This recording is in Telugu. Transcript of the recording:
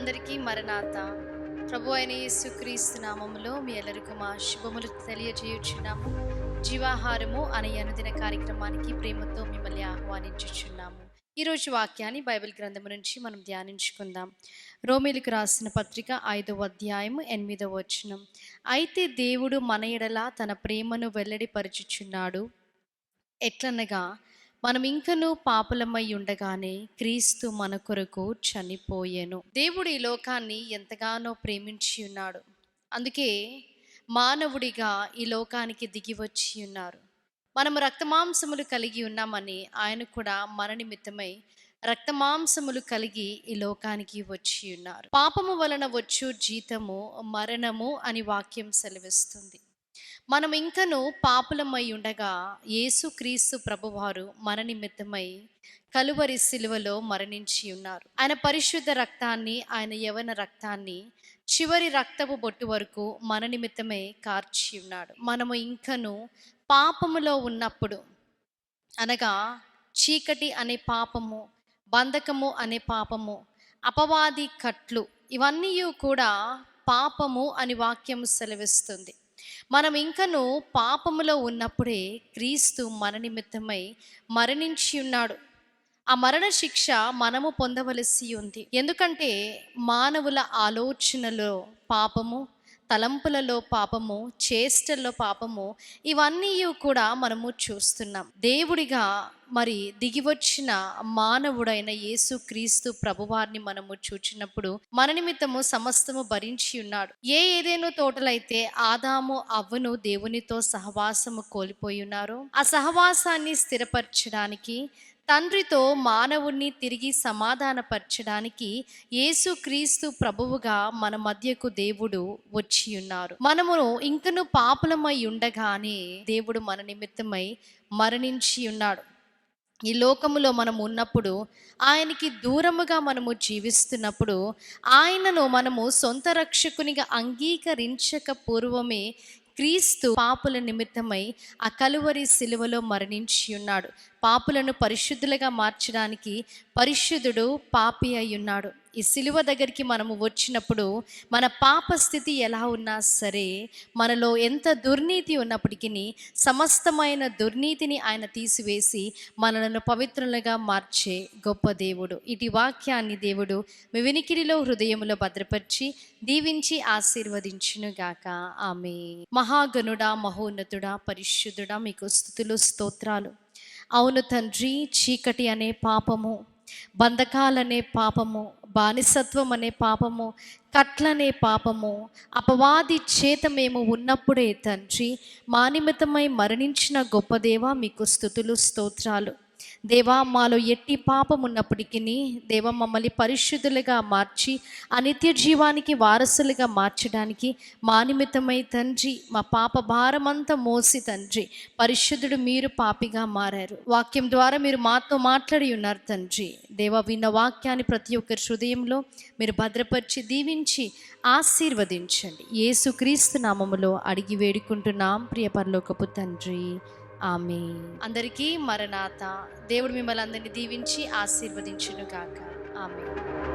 అందరికీ మరణాత. ప్రభు అయిన యేసుక్రీస్తు నామములో మీ ಎಲ್ಲರಿಗೂ మా శుభములు తెలియజేయుచున్నాము. జీవాహారము అనే అనుదిన కార్యక్రమానికి ప్రేమతో మిమ్మల్ని ఆహ్వానించుచున్నాము. ఈరోజు వాక్యాన్ని బైబిల్ గ్రంథము నుంచి మనం ధ్యానించుకుందాం. రోమీలకు రాసిన పత్రిక 5వ అధ్యాయము 8వ వచనం. అయితే దేవుడు మన ఎడల తన ప్రేమను వెల్లడిపరచుచున్నాడు. ఎట్లనగా మనం ఇంకనూ పాపులమై ఉండగానే క్రీస్తు మన కొరకు చనిపోయెను. దేవుడు ఈ లోకాన్ని ఎంతగానో ప్రేమించి ఉన్నాడు. అందుకే మానవుడిగా ఈ లోకానికి దిగి వచ్చి ఉన్నారు. మనము రక్తమాంసములు కలిగి ఉన్నామని ఆయన కూడా మన నిమిత్తమై రక్తమాంసములు కలిగి ఈ లోకానికి వచ్చి ఉన్నారు. పాపము వలన వచ్చు జీతము మరణము అని వాక్యం సెలవిస్తుంది. మనం ఇంకను పాపులమై ఉండగా యేసుక్రీస్తు ప్రభువారు మన నిమిత్తమై కలువరి సిలువలో మరణించి ఉన్నారు. ఆయన పరిశుద్ధ రక్తాన్ని, ఆయన యవన రక్తాన్ని చివరి రక్తపు బొట్టు వరకు మన నిమిత్తమై కార్చి ఉన్నాడు. మనము ఇంకను పాపములో ఉన్నప్పుడు, అనగా చీకటి అనే పాపము, బంధకము అనే పాపము, అపవాది కట్లు, ఇవన్నీ కూడా పాపము అని వాక్యం సెలవిస్తుంది. మనం ఇంకను పాపములో ఉన్నప్పుడే క్రీస్తు మన నిమిత్తమై మరణించి ఉన్నాడు. ఆ మరణ శిక్ష మనము పొందవలసి ఉంది. ఎందుకంటే మానవుల ఆలోచనలో పాపము, తలంపులలో పాపము, చేష్టల్లో పాపము, ఇవన్నీ కూడా మనము చూస్తున్నాం. దేవుడిగా మరి దిగివచ్చిన మానవుడైన యేసుక్రీస్తు ప్రభువారిని మనము చూచినప్పుడు మన నిమిత్తము సమస్తము భరించి ఉన్నాడు. ఏదేనో తోటలైతే ఆదాము అవ్వను దేవునితో సహవాసము కోల్పోయి ఉన్నారో, ఆ సహవాసాన్ని స్థిరపరచడానికి, తండ్రితో మానవుణ్ణి తిరిగి సమాధానపరచడానికి యేసుక్రీస్తు ప్రభువుగా మన మధ్యకు దేవుడు వచ్చి ఉన్నారు. మనము ఇంకను పాపులమై ఉండగానే దేవుడు మన నిమిత్తమై మరణించి ఉన్నాడు. ఈ లోకములో మనం ఉన్నప్పుడు, ఆయనకి దూరముగా మనము జీవిస్తున్నప్పుడు, ఆయనను మనము సొంత రక్షకునిగా అంగీకరించక పూర్వమే క్రీస్తు పాపుల నిమిత్తమై ఆ కలువరి సిలువలో మరణించి ఉన్నాడు. పాపులను పరిశుద్ధులుగా మార్చడానికి పరిశుద్ధుడు పాపి అయి ఉన్నాడు. ఈ సిలువ దగ్గరికి మనము వచ్చినప్పుడు మన పాప స్థితి ఎలా ఉన్నా సరే, మనలో ఎంత దుర్నీతి ఉన్నప్పటికీ సమస్తమైన దుర్నీతిని ఆయన తీసివేసి మనలను పవిత్రులుగా మార్చే గొప్ప దేవుడు. ఇటు వాక్యాన్ని దేవుడు మీ వినికిడిలో, హృదయములో భద్రపరిచి దీవించి ఆశీర్వదించునుగాక. ఆమేన్. మహాగణుడా, మహోన్నతుడా, పరిశుద్ధుడా, మీకు స్తుతులు, స్తోత్రాలు. అవును తండ్రి, చీకటి అనే పాపము, బంధకాలనే పాపము, బానిసత్వం అనే పాపము, కట్లనే పాపము, అపవాది చేత మేము ఉన్నప్పుడే తండ్రి మా నిమిత్తమై మరణించిన గొప్ప దేవా, మీకు స్తుతులు, స్తోత్రాలు. దేవా, మాలో ఎట్టి పాపం ఉన్నప్పటికీ దేవా మమ్మల్ని పరిశుద్ధులుగా మార్చి ఆ నిత్య జీవానికి వారసులుగా మార్చడానికి మా నిమిత్తమై తండ్రి మా పాప భారమంతా మోసి తండ్రి పరిశుద్ధుడు మీరు పాపిగా మారారు. వాక్యం ద్వారా మీరు మాతో మాట్లాడి ఉన్నారు తండ్రి. దేవా, విన్న వాక్యాన్ని ప్రతి ఒక్కరి హృదయంలో మీరు భద్రపరిచి దీవించి ఆశీర్వదించండి. యేసుక్రీస్తు నామములో అడిగి వేడుకుంటున్నాం ప్రియ పరలోకపు తండ్రి. ఆమేన్. అందరికీ మరణాత. దేవుడు మిమ్మల్ని అందరినీ దీవించి ఆశీర్వదించును గాక. ఆమేన్.